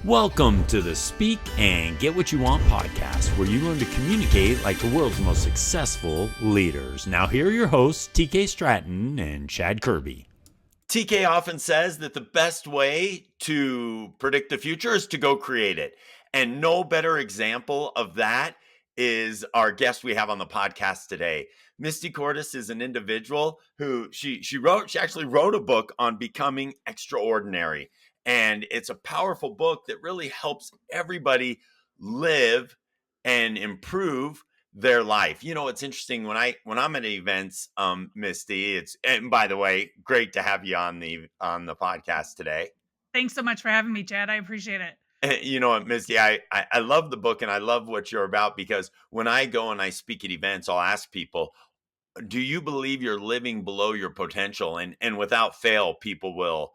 Welcome to the Speak and Get What You Want podcast, where you learn to communicate like the world's most successful leaders. Now, here are your hosts, TK Stratton and Chad Kirby. TK often says that the best way to predict the future is to go create it. And no better example of that is our guest we have on the podcast today. Misty Kortes is an individual who she actually wrote a book on becoming extraordinary. And it's a powerful book that really helps everybody live and improve their life. You know, it's interesting when I'm at events, Misty, and by the way, great to have you on the podcast today. Thanks so much for having me, Chad. I appreciate it. You know what, Misty, I love the book and I love what you're about, because when I go and I speak at events, I'll ask people, do you believe you're living below your potential? And without fail, people will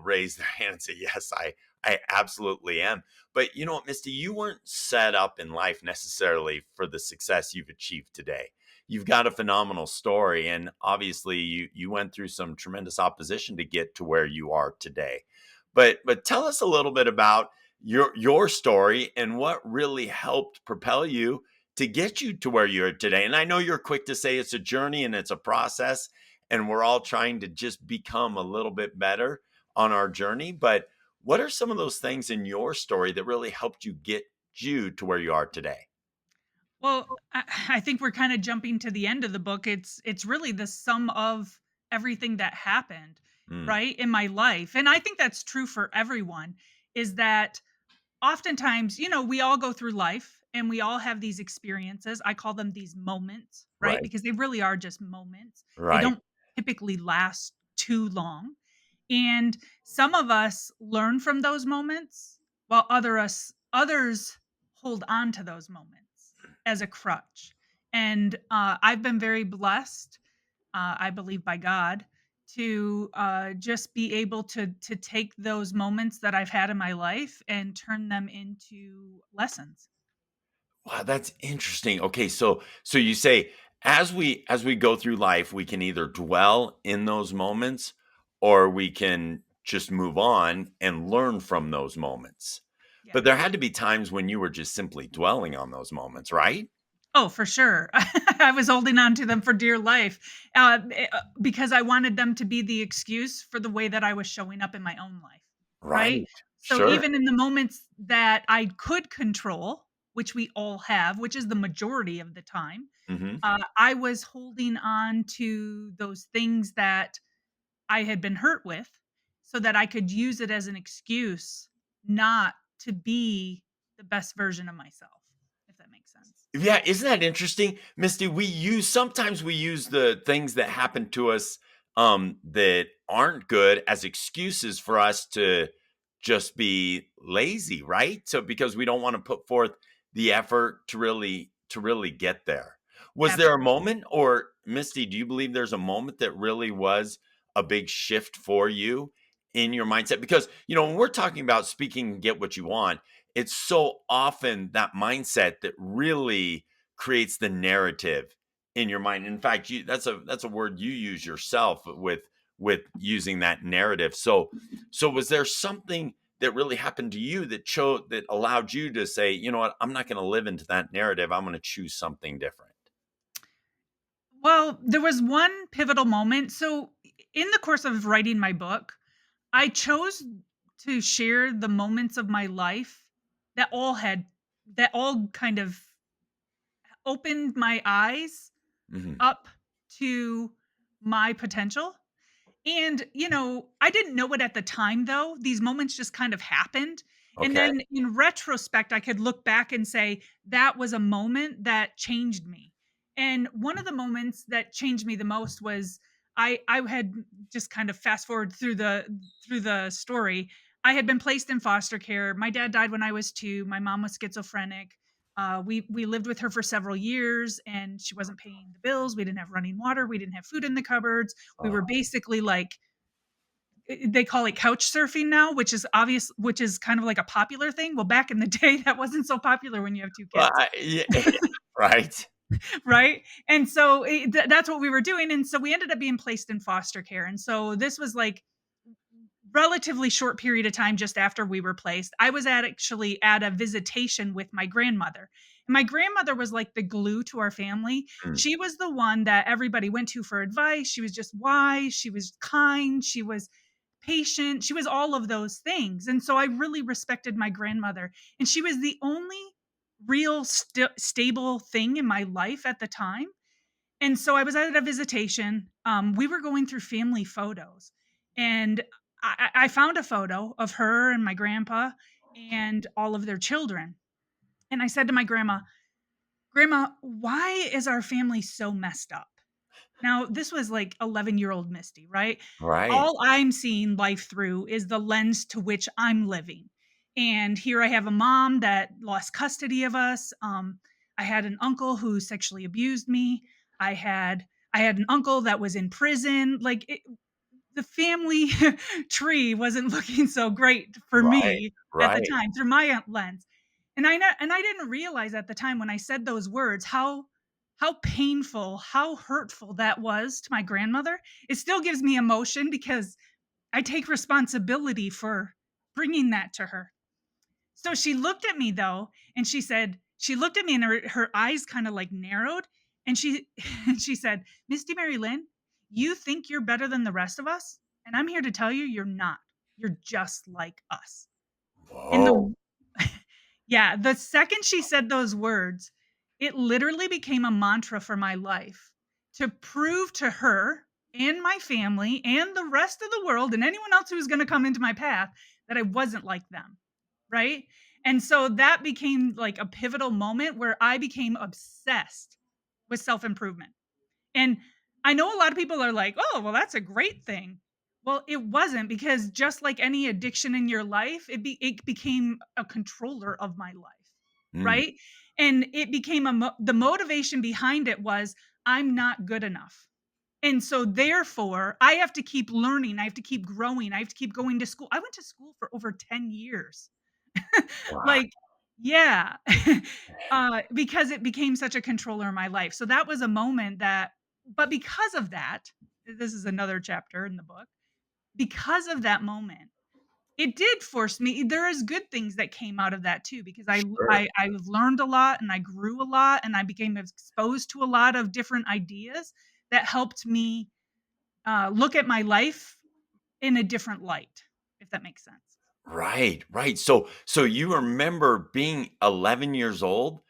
raise their hand and say, yes, I absolutely am. But you know what, Misty, you weren't set up in life necessarily for the success you've achieved today. You've got a phenomenal story, and obviously you went through some tremendous opposition to get to where you are today. But tell us a little bit about your story and what really helped propel you to get you to where you're today. And I know you're quick to say it's a journey and it's a process, and we're all trying to just become a little bit better on our journey. But what are some of those things in your story that really helped you get you to where you are today? Well, I think we're kind of jumping to the end of the book. It's really the sum of everything that happened, right, in my life. And I think that's true for everyone, is that oftentimes, we all go through life and we all have these experiences. I call them these moments, right? Right. Because they really are just moments. They Right. don't typically last too long. And some of us learn from those moments while others hold on to those moments as a crutch. And I've been very blessed, I believe by God, to just be able to take those moments that I've had in my life and turn them into lessons. Wow, that's interesting. Okay, so you say as we go through life, we can either dwell in those moments or we can just move on and learn from those moments. Yeah. But there had to be times when you were just simply dwelling on those moments, right? Oh, for sure. I was holding on to them for dear life because I wanted them to be the excuse for the way that I was showing up in my own life. Right. Right. So Sure. even in the moments that I could control, which we all have, which is the majority of the time, Hmm. I was holding on to those things that I had been hurt with so that I could use it as an excuse not to be the best version of myself, if that makes sense. Yeah, isn't that interesting, Misty? Sometimes we use the things that happen to us that aren't good as excuses for us to just be lazy, right? So because we don't want to put forth the effort to really get there. Was there a Absolutely. moment, or Misty, do you believe there's a moment that really was a big shift for you in your mindset? Because, when we're talking about speaking, get what you want, it's so often that mindset that really creates the narrative in your mind. In fact, that's a word you use yourself with using that narrative. So was there something that really happened to you that allowed you to say, you know what, I'm not going to live into that narrative. I'm going to choose something different. Well, there was one pivotal moment. So, in the course of writing my book, I chose to share the moments of my life that all kind of opened my eyes Hmm. up to my potential. And, I didn't know it at the time, though. These moments just kind of happened. And Okay. then in retrospect, I could look back and say, that was a moment that changed me. And one of the moments that changed me the most was I had just kind of fast forward through the story. I had been placed in foster care. My dad died when I was 2. My mom was schizophrenic. We lived with her for several years, and she wasn't paying the bills. We didn't have running water. We didn't have food in the cupboards. We Oh, were basically like, they call it couch surfing now, which is kind of like a popular thing. Well, back in the day, that wasn't so popular when you have 2 well, kids, yeah, right. right? And so that's what we were doing. And so we ended up being placed in foster care. And so this was like relatively short period of time just after we were placed, I was actually at a visitation with my grandmother. And my grandmother was like the glue to our family. Mm. She was the one that everybody went to for advice. She was just wise. She was kind. She was patient. She was all of those things. And so I really respected my grandmother. And she was the only real stable thing in my life at the time. And so I was at a visitation. We were going through family photos, and I found a photo of her and my grandpa and all of their children. And I said to my grandma, Grandma, why is our family so messed up? Now, this was like 11-year-old Misty, right? Right. All I'm seeing life through is the lens to which I'm living. And here I have a mom that lost custody of us. I had an uncle who sexually abused me. I had I had an uncle that was in prison. The family tree wasn't looking so great for Right. me at the Right. time through my lens. And I didn't realize at the time when I said those words how painful, how hurtful that was to my grandmother. It still gives me emotion because I take responsibility for bringing that to her. So she looked at me though, and she looked at me and her eyes kind of like narrowed. And and she said, Misty Mary Lynn, you think you're better than the rest of us? And I'm here to tell you, you're not. You're just like us. And Whoa. the yeah, the second she said those words, it literally became a mantra for my life to prove to her and my family and the rest of the world and anyone else who was going to come into my path that I wasn't like them. Right. And so that became like a pivotal moment where I became obsessed with self improvement. And I know a lot of people are like, "Oh, well, that's a great thing." Well, it wasn't because just like any addiction in your life, it became a controller of my life, Mm. right? And it became the motivation behind it was I'm not good enough. And so therefore, I have to keep learning, I have to keep growing, I have to keep going to school. I went to school for over 10 years. Wow. Like, yeah, because it became such a controller in my life. So that was a moment but because of that, this is another chapter in the book. Because of that moment, it did force me. There is good things that came out of that too, because Sure. I learned a lot and I grew a lot and I became exposed to a lot of different ideas that helped me look at my life in a different light, if that makes sense. Right, right. So you remember being 11 years old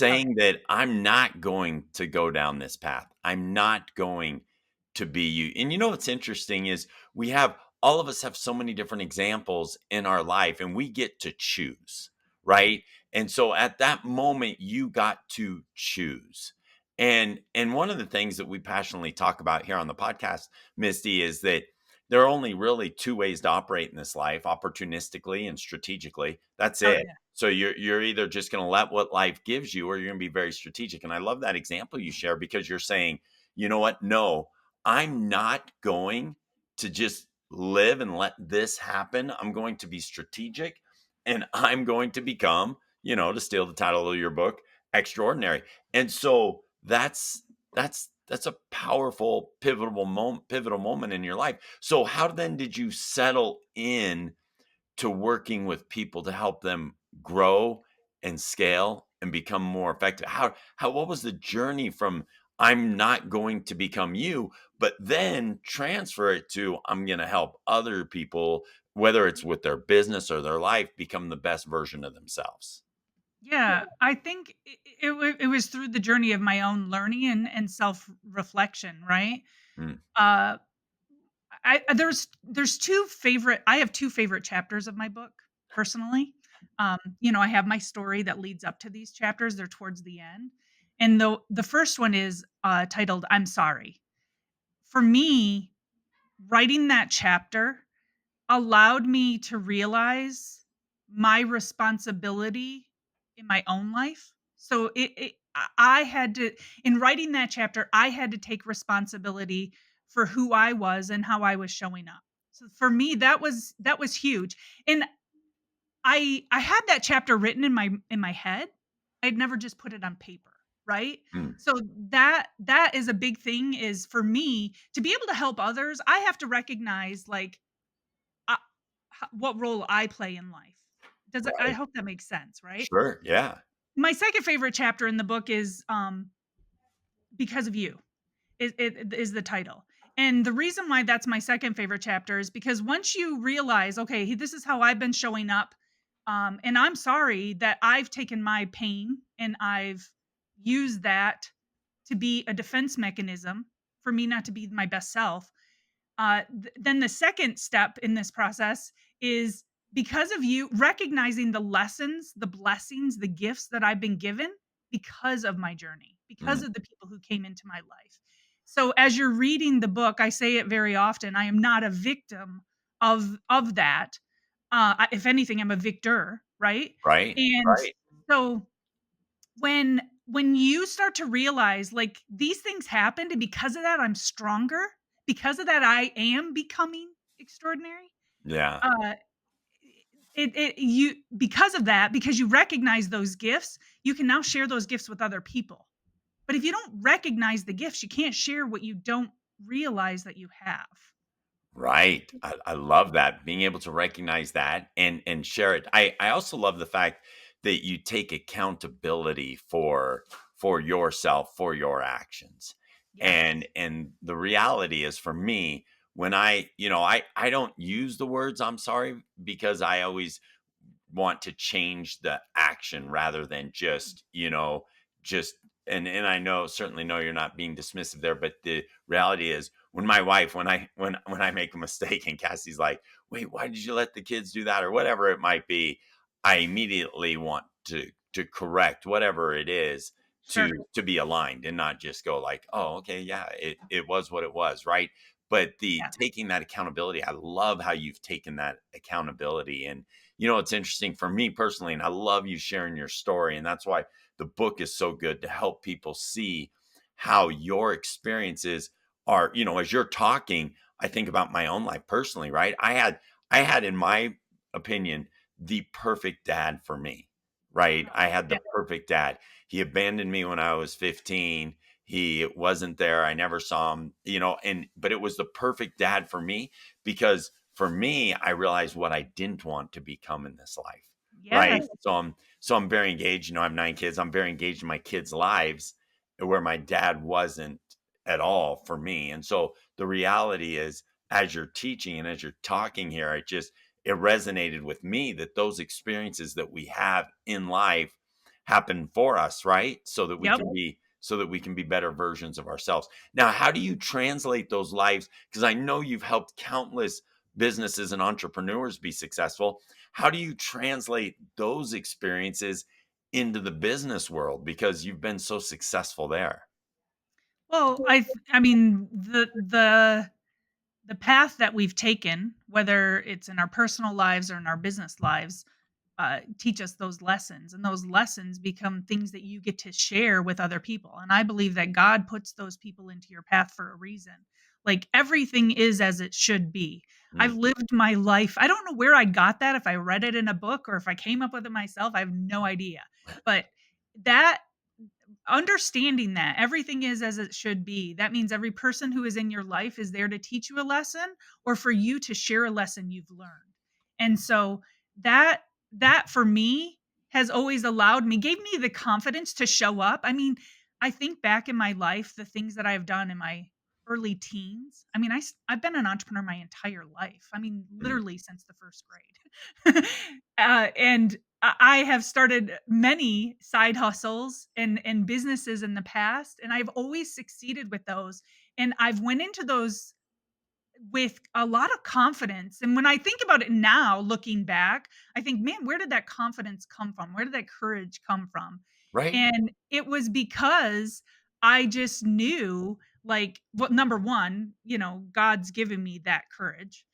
Oh yeah. saying that I'm not going to go down this path. I'm not going to be you. And you know what's interesting is we have all of us have so many different examples in our life and we get to choose, right? And so at that moment you got to choose. And one of the things that we passionately talk about here on the podcast, Misty, is that there are only really two ways to operate in this life, opportunistically and strategically. That's Oh it. yeah. So you're either just going to let what life gives you or you're going to be very strategic. And I love that example you share because you're saying, you know what? No, I'm not going to just live and let this happen. I'm going to be strategic and I'm going to become, to steal the title of your book, extraordinary. And so that's a powerful pivotal moment in your life. So how then did you settle in to working with people to help them grow and scale and become more effective? How what was the journey from I'm not going to become you, but then transfer it to I'm going to help other people, whether it's with their business or their life, become the best version of themselves? Yeah, I think it was through the journey of my own learning and self-reflection, right? Mm, Uh, there's 2 favorite I have 2 favorite chapters of my book, personally. I have my story that leads up to these chapters, they're towards the end. And the first one is, titled, "I'm Sorry." For me, writing that chapter allowed me to realize my responsibility in my own life. So I had to in writing that chapter, I had to take responsibility for who I was and how I was showing up. So for me, that was huge. And I had that chapter written in my head. I'd never just put it on paper, right? mm, So that is a big thing is for me to be able to help others, I have to recognize like what role I play in life. I Right. hope that makes sense, right? Sure. Yeah. My second favorite chapter in the book is Because of You. It is the title. And the reason why that's my second favorite chapter is because once you realize, okay, this is how I've been showing up, and I'm sorry that I've taken my pain and I've used that to be a defense mechanism for me not to be my best self. Then the second step in this process is because of you recognizing the lessons, the blessings, the gifts that I've been given because of my journey, because Mm. of the people who came into my life. So as you're reading the book, I say it very often, I am not a victim of that. If anything, I'm a victor, right? Right. And Right. so when you start to realize like these things happened and because of that I'm stronger, because of that I am becoming extraordinary. Yeah. uh it you because of that, because you recognize those gifts, you can now share those gifts with other people. But if you don't recognize the gifts, you can't share what you don't realize that you have. Right. I love that. Being able to recognize that and share it. I also love the fact that you take accountability for yourself, for your actions. Yes. And the reality is for me, when I don't use the words I'm sorry because I always want to change the action rather than just and I know certainly know you're not being dismissive there, but the reality is when my wife when I make a mistake and Cassie's like, wait, why did you let the kids do that or whatever it might be, I immediately want to correct whatever it is to Sure. to be aligned and not just go like, oh, okay, yeah, it was what it was, right? But the Yeah. taking that accountability, I love how you've taken that accountability. And it's interesting for me personally, and I love you sharing your story. And that's why the book is so good to help people see how your experiences are, as you're talking, I think about my own life personally, right? I had in my opinion the perfect dad for me, right? I had Yeah. the perfect dad. He abandoned me when I was 15. He wasn't there. I never saw him, and but it was the perfect dad for me because for me, I realized what I didn't want to become in this life. Right. Yes. So I'm very engaged. I have 9 kids. I'm very engaged in my kids' lives where my dad wasn't at all for me. And so the reality is, as you're teaching and as you're talking here, it resonated with me that those experiences that we have in life happen for us, right? Yep. So that we can be better versions of ourselves. Now, how do you translate those lives? Because I know you've helped countless businesses and entrepreneurs be successful. How do you translate those experiences into the business world because you've been so successful there? Well, I mean, the path that we've taken, whether it's in our personal lives or in our business lives, teach us those lessons, and those lessons become things that you get to share with other people. And I believe that God puts those people into your path for a reason. Like everything is as it should be. I've Mm. lived my life. I don't know where I got that, if I read it in a book or if I came up with it myself. I have no idea. But that understanding that everything is as it should be, that means every person who is in your life is there to teach you a lesson or for you to share a lesson you've learned. And so that that for me has always allowed me, gave me the confidence to show up. I mean, I think back in my life, the things that I've done in my early teens. I mean, I've been an entrepreneur my entire life. I mean, Mm. literally since the first grade. And I have started many side hustles and businesses in the past, and I've always succeeded with those. And I've went into those with a lot of confidence. And when I think about it now, looking back, I think, man, where did that confidence come from? Where did that courage come from? Right? And it was because I just knew, like, well, number one, God's given me that courage.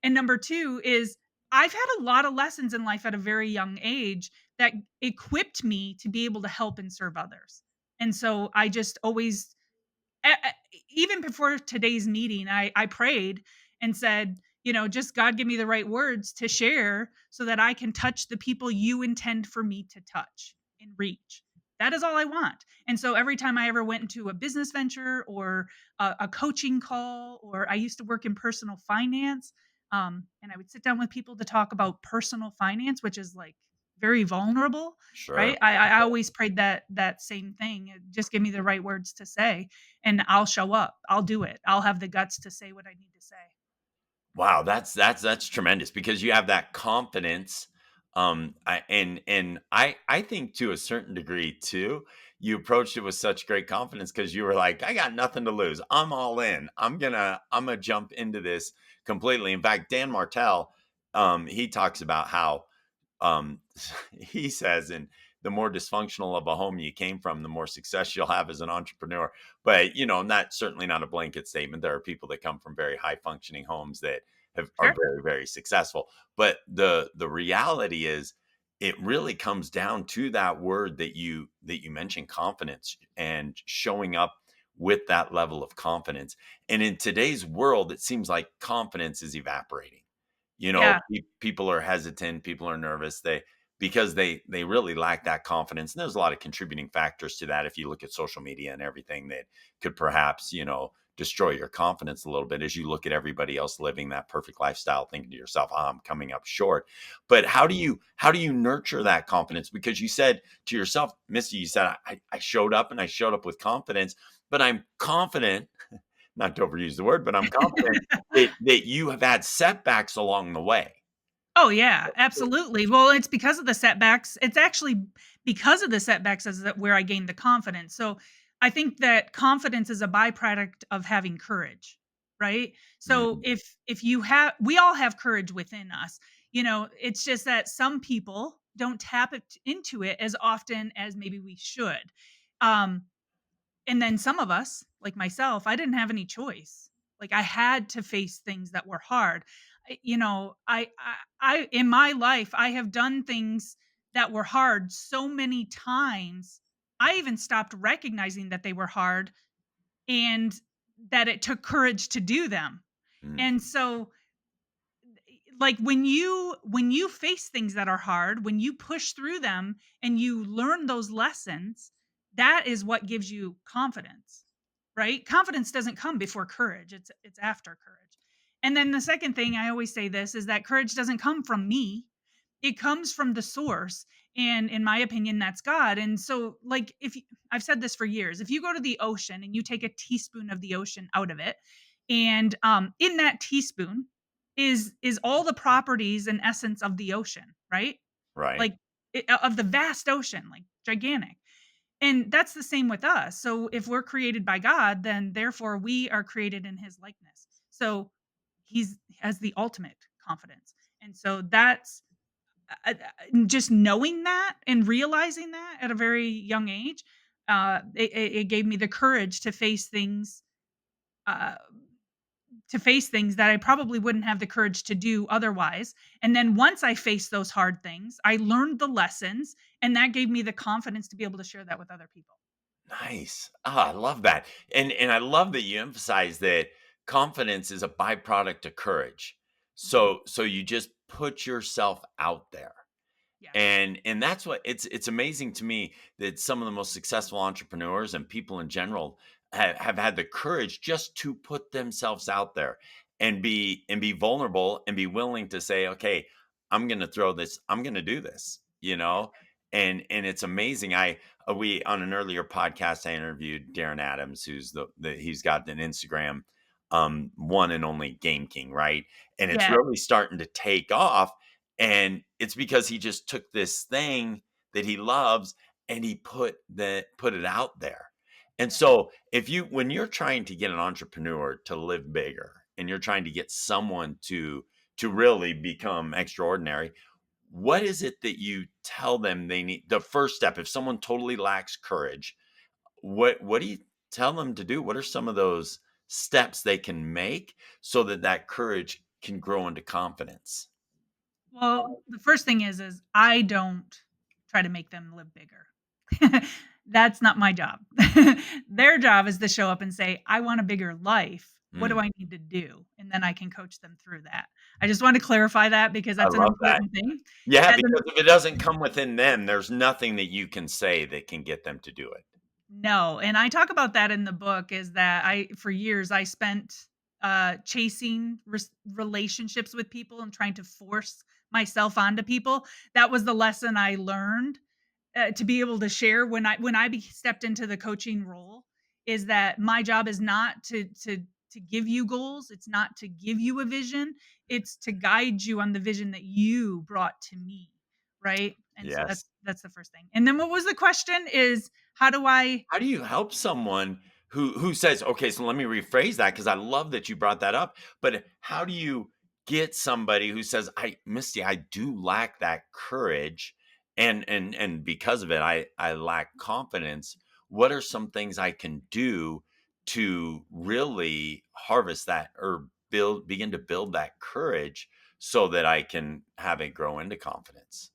And number two is I've had a lot of lessons in life at a very young age that equipped me to be able to help and serve others. And so I just always even before today's meeting, I prayed and said, just God give me the right words to share so that I can touch the people you intend for me to touch and reach. That is all I want. And so every time I ever went into a business venture or a coaching call, or I used to work in personal finance, And I would sit down with people to talk about personal finance, which is like very vulnerable, Sure. right? I always prayed that same thing. Just give me the right words to say, and I'll show up. I'll do it. I'll have the guts to say what I need to say. Wow, that's tremendous because you have that confidence. I think to a certain degree too, you approached it with such great confidence because you were like, I got nothing to lose. I'm all in. I'm gonna jump into this completely. In fact, Dan Martell, he talks about how um, he says, and the more dysfunctional of a home you came from, the more success you'll have as an entrepreneur. But not certainly not a blanket statement. There are people that come from very high functioning homes that are Sure. very very successful. But the reality is, it really comes down to that word that you mentioned, confidence, and showing up with that level of confidence. And in today's world, it seems like confidence is evaporating. Yeah. People are hesitant, people are nervous, because they really lack that confidence. And there's a lot of contributing factors to that if you look at social media and everything that could perhaps, destroy your confidence a little bit as you look at everybody else living that perfect lifestyle, thinking to yourself, I'm coming up short. But how do you nurture that confidence? Because you said to yourself, Misty, you said, I showed up and I showed up with confidence, but I'm confident, not to overuse the word, but I'm confident that you have had setbacks along the way. Oh, yeah, absolutely. Well, it's because of the setbacks. It's actually because of the setbacks is that where I gained the confidence. So I think that confidence is a byproduct of having courage, right? So Mhm. if you have, we all have courage within us. It's just that some people don't tap into it as often as maybe we should. Um, and then some of us, like myself, I didn't have any choice. Like I had to face things that were hard. I in my life, I have done things that were hard so many times. I even stopped recognizing that they were hard and that it took courage to do them. Mm. And so like when you face things that are hard, when you push through them and you learn those lessons, that is what gives you confidence, right? Confidence doesn't come before courage. It's after courage. And then the second thing, I always say this, is that courage doesn't come from me. It comes from the source. And in my opinion, that's God. And so like I've said this for years, if you go to the ocean and you take a teaspoon of the ocean out of it, and in that teaspoon is all the properties and essence of the ocean, right? Right. Like of the vast ocean, like gigantic. And that's the same with us. So if we're created by God, then therefore we are created in his likeness. So he's has the ultimate confidence. And so that's just knowing that and realizing that at a very young age, it gave me the courage uh, to face things that I probably wouldn't have the courage to do otherwise. And then once I faced those hard things, I learned the lessons, and that gave me the confidence to be able to share that with other people. Nice. I love that. And I love that you emphasize that confidence is a byproduct of courage. Mhm. So you just put yourself out there. Yes. And that's what it's amazing to me that some of the most successful entrepreneurs and people in general have had the courage just to put themselves out there and be vulnerable and be willing to say, okay, I'm going to throw this, I'm going to do this, Yeah. and it's amazing. We on an earlier podcast I interviewed Darren Adams, who's he's got an Instagram, one and only Game King, right? And it's Yeah. really starting to take off, and it's because he just took this thing that he loves and he put it out there. And Yeah. so when you're trying to get an entrepreneur to live bigger and you're trying to get someone to really become extraordinary, what is it that you tell them they need? The first step, if someone totally lacks courage, what do you tell them to do? What are some of those steps they can make so that that courage can grow into confidence? Well, the first thing is I don't try to make them live bigger. That's not my job. Their job is to show up and say, "I want a bigger life. What do Mm, I need to do?" And then I can coach them through that. I just want to clarify that because I that's an love that. important thing. Yeah, As an because if it doesn't come within them, there's nothing that you can say that can get them to do it. No, and I talk about that in the book is that I for years I spent chasing relationships with people and trying to force myself onto people. That was the lesson I learned to be able to share when stepped into the coaching role, is that my job is not to give you goals. It's not to give you a vision. It's to guide you on the vision that you brought to me, right? And so Yes. that's the first thing. And then what was the question? Is how do I? How do you help someone who says, "Okay, so let me rephrase that because I love that you brought that up." But how do you get somebody who says, Misty, I do lack that courage, and because of it, I lack confidence. What are some things I can do to really harvest that or begin to build that courage so that I can have it grow into confidence?"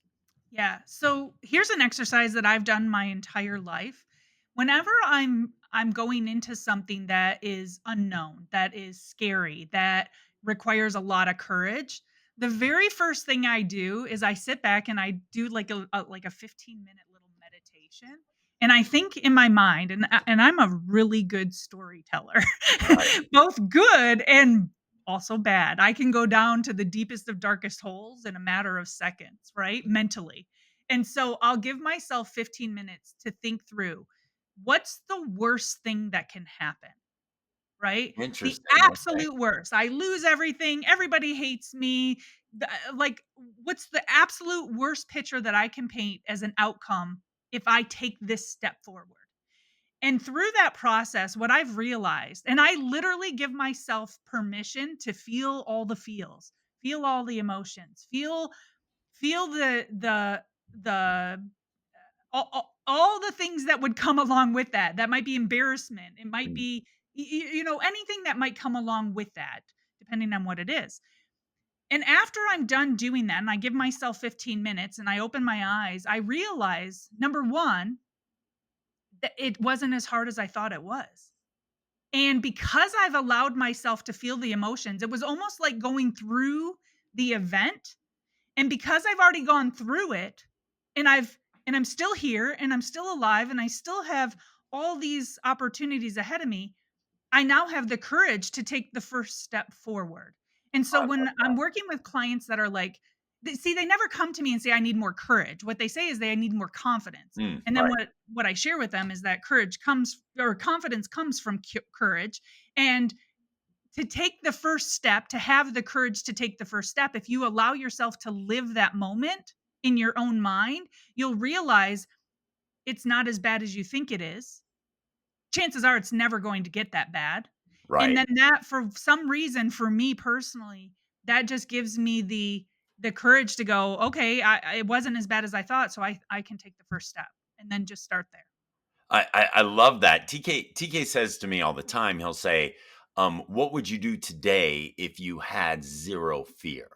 Yeah. So here's an exercise that I've done my entire life. Whenever I'm going into something that is unknown, that is scary, that requires a lot of courage, the very first thing I do is I sit back and I do like a 15-minute little meditation. And I think in my mind, and I'm a really good storyteller, Right. both good and also bad. I can go down to the deepest of darkest holes in a matter of seconds, right? Mentally. And so I'll give myself 15 minutes to think through what's the worst thing that can happen, right? The Interesting. Okay. absolute worst. I lose everything. Everybody hates me. Like, what's the absolute worst picture that I can paint as an outcome if I take this step forward? And through that process, what I've realized, and I literally give myself permission to feel all the feels, feel all the emotions, feel the all the things that would come along with that. That might be embarrassment. It might Mm. be anything that might come along with that, depending on what it is. And after I'm done doing that, and I give myself 15 minutes, and I open my eyes, I realize number one that it wasn't as hard as I thought it was. And because I've allowed myself to feel the emotions, it was almost like going through the event. And because I've already gone through it, and I'm still here and I'm still alive and I still have all these opportunities ahead of me, I now have the courage to take the first step forward. And so I when love I'm that. working with clients that are like, they never come to me and say, I need more courage. What they say is I need more confidence. And then Right. what I share with them is that courage comes, or confidence comes from courage. And to take the first step, to have the courage to take the first step, if you allow yourself to live that moment in your own mind, you'll realize it's not as bad as you think it is. Chances are it's never going to get that bad. And Right. then that, for some reason, for me personally, that just gives me the courage to go, okay, it wasn't as bad as I thought, so I can take the first step and then just start there. I love that. TK says to me all the time, he'll say, "What would you do today if you had zero fear?"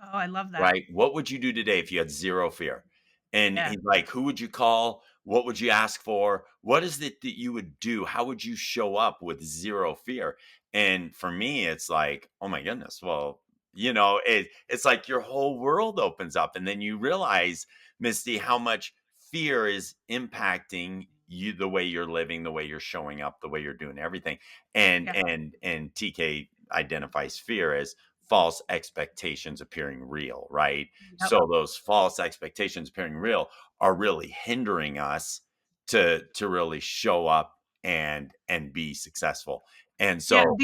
Oh, I love that. Right? What would you do today if you had zero fear? And Yeah. he's like, "Who would you call? What would you ask for? What is it that you would do? How would you show up with zero fear?" And for me, it's like, "Oh my goodness." Well, it's like your whole world opens up and then you realize, Misty, how much fear is impacting you, the way you're living, the way you're showing up, the way you're doing everything. And Yeah. and TK identifies fear as false expectations appearing real, right? Yep. So those false expectations appearing real are really hindering us to really show up and be successful. And Yeah. so,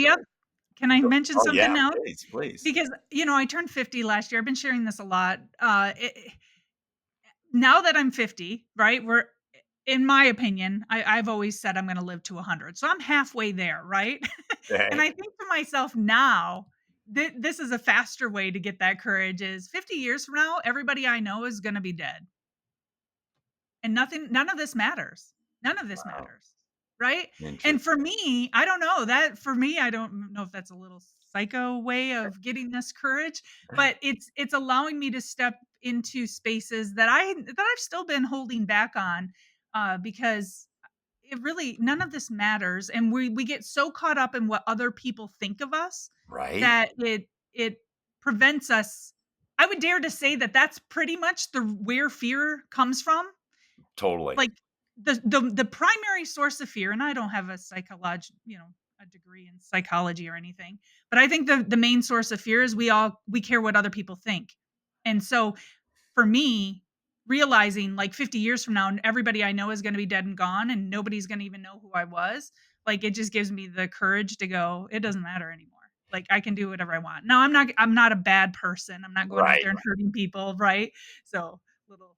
Can I mention oh yeah, something else? please, please. Because, I turned 50 last year. I've been sharing this a lot. Now that I'm 50, right? In my opinion, I've always said I'm going to live to 100. So I'm halfway there, right? And Okay. I think to myself now, this is a faster way to get that courage is 50 years from now, everybody I know is going to be dead. And none of this matters. None of this Wow. matters, right? And Interesting. for me, I don't know that for me, I don't know if that's a little psycho way of getting this courage, but it's allowing me to step into spaces that I've still been holding back on, because it really none of this matters, and we get so caught up in what other people think of us Right? that it prevents us. I would dare to say that that's pretty much the where fear comes from. Totally. Like, the primary source of fear, and I don't have a a degree in psychology or anything. But I think the main source of fear is we care what other people think. And so for me, realizing like 50 years from now, everybody I know is going to be dead and gone and nobody's going to even know who I was, like it just gives me the courage to go, it doesn't matter anymore. Like I can do whatever I want. Now I'm not a bad person. I'm not going out Right. there and hurting people, right? So little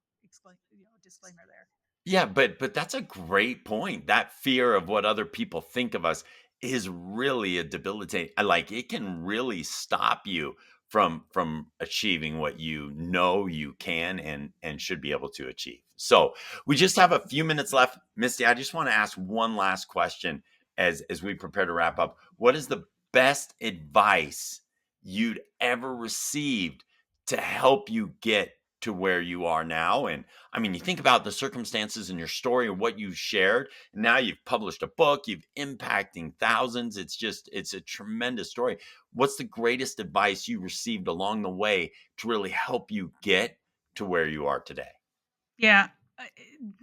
disclaimer there. Yeah, but that's a great point. That fear of what other people think of us is really a debilitating. Like it can really stop you from achieving what you know you can and should be able to achieve. So we just have a few minutes left, Misty. I just want to ask one last question as we prepare to wrap up. What is the best advice you'd ever received to help you get to where you are now? And I mean, you think about the circumstances in your story and what you've shared. Now you've published a book, you've impacting thousands. It's a tremendous story. What's the greatest advice you received along the way to really help you get to where you are today? Yeah.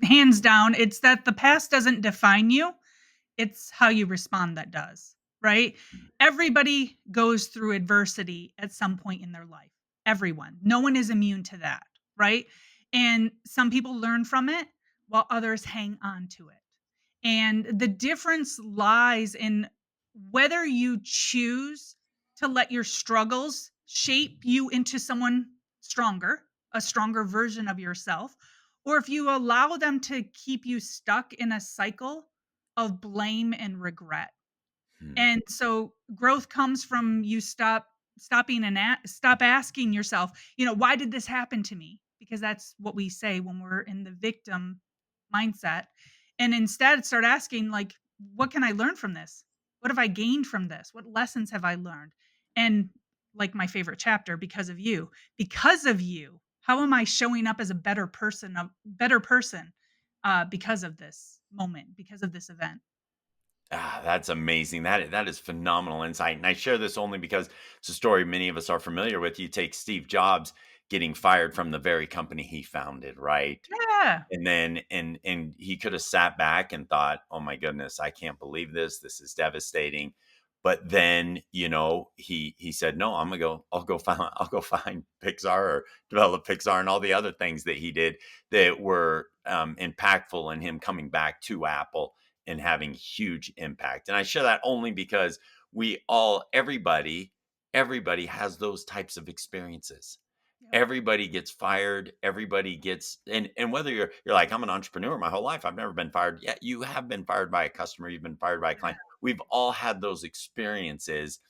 Hands down, it's that the past doesn't define you. It's how you respond that does, right? Everybody goes through adversity at some point in their life. Everyone. No one is immune to that, right? And some people learn from it while others hang on to it. And the difference lies in whether you choose to let your struggles shape you into someone stronger, a stronger version of yourself, or if you allow them to keep you stuck in a cycle of blame and regret. Hmm. And so growth comes from you stopping and stop asking yourself, why did this happen to me? Because that's what we say when we're in the victim mindset. And instead start asking like, what can I learn from this? What have I gained from this? What lessons have I learned? And like my favorite chapter, because of you. Because of you, how am I showing up as a better person because of this moment, because of this event? Ah, that's amazing. That is phenomenal insight. And I share this only because it's a story many of us are familiar with. You take Steve Jobs getting fired from the very company he founded, right? Yeah. And then and he could have sat back and thought, "Oh my goodness, I can't believe this. This is devastating." But then, he said, "No, I'll go find Pixar or develop Pixar and all the other things that he did that were impactful in him coming back to Apple and having huge impact." And I share that only because everybody has those types of experiences. Yep. Everybody gets fired. Everybody gets and whether you're like, I'm an entrepreneur my whole life. I've never been fired. Yeah, you have been fired by a customer. You've been fired by a client. We've all had those experiences.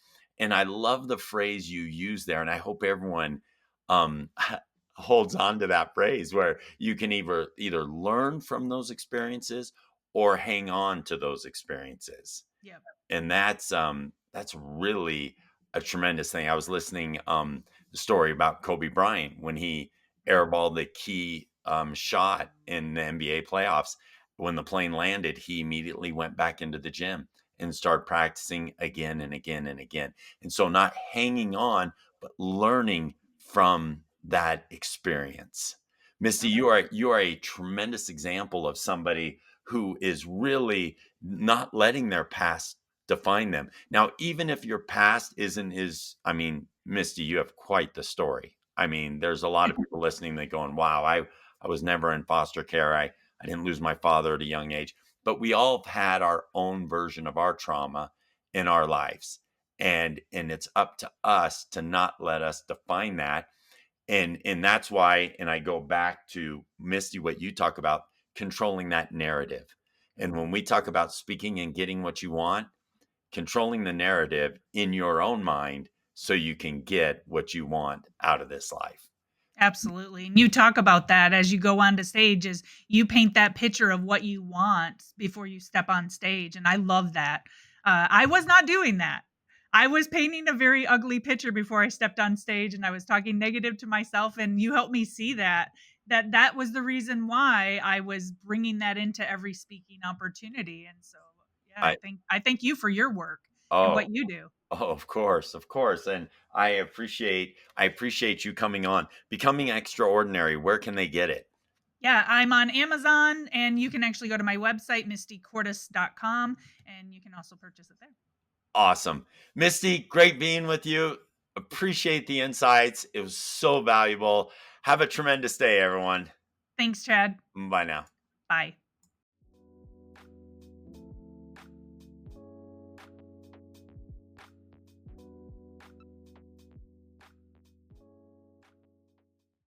And I love the phrase you use there. And I hope everyone um holds on to that phrase where you can either learn from those experiences or hang on to those experiences. Yep. And that's really a tremendous thing. I was listening the story about Kobe Bryant when he airballed the key shot in the NBA playoffs. When the plane landed, he immediately went back into the gym and started practicing again and again and again. And so not hanging on, but learning from that experience. Misty, Yep. you are a tremendous example of somebody who is really not letting their past define them. Now, even if your past isn't I mean, Misty, you have quite the story. I mean, there's a lot of people listening that going, wow, I was never in foster care. I didn't lose my father at a young age. But we all have had our own version of our trauma in our lives. And it's up to us to not let us define that. And that's why, and I go back to Misty, what you talk about, controlling that narrative. And when we talk about speaking and getting what you want, controlling the narrative in your own mind so you can get what you want out of this life. Absolutely. And you talk about that as you go on to stage is you paint that picture of what you want before you step on stage. And I love that. I was not doing that. I was painting a very ugly picture before I stepped on stage and I was talking negative to myself. And you helped me see that was the reason why I was bringing that into every speaking opportunity. And so, yeah, I I thank you for your work and oh what you do. oh of course, of course. And I appreciate you coming on. Becoming Extraordinary, where can they get it? Yeah, I'm on Amazon and you can actually go to my website, mistykortes.com, and you can also purchase it there. Awesome. Misty, great being with you. Appreciate the insights. It was so valuable. Have a tremendous day, everyone. Thanks, Chad. Bye now. Bye.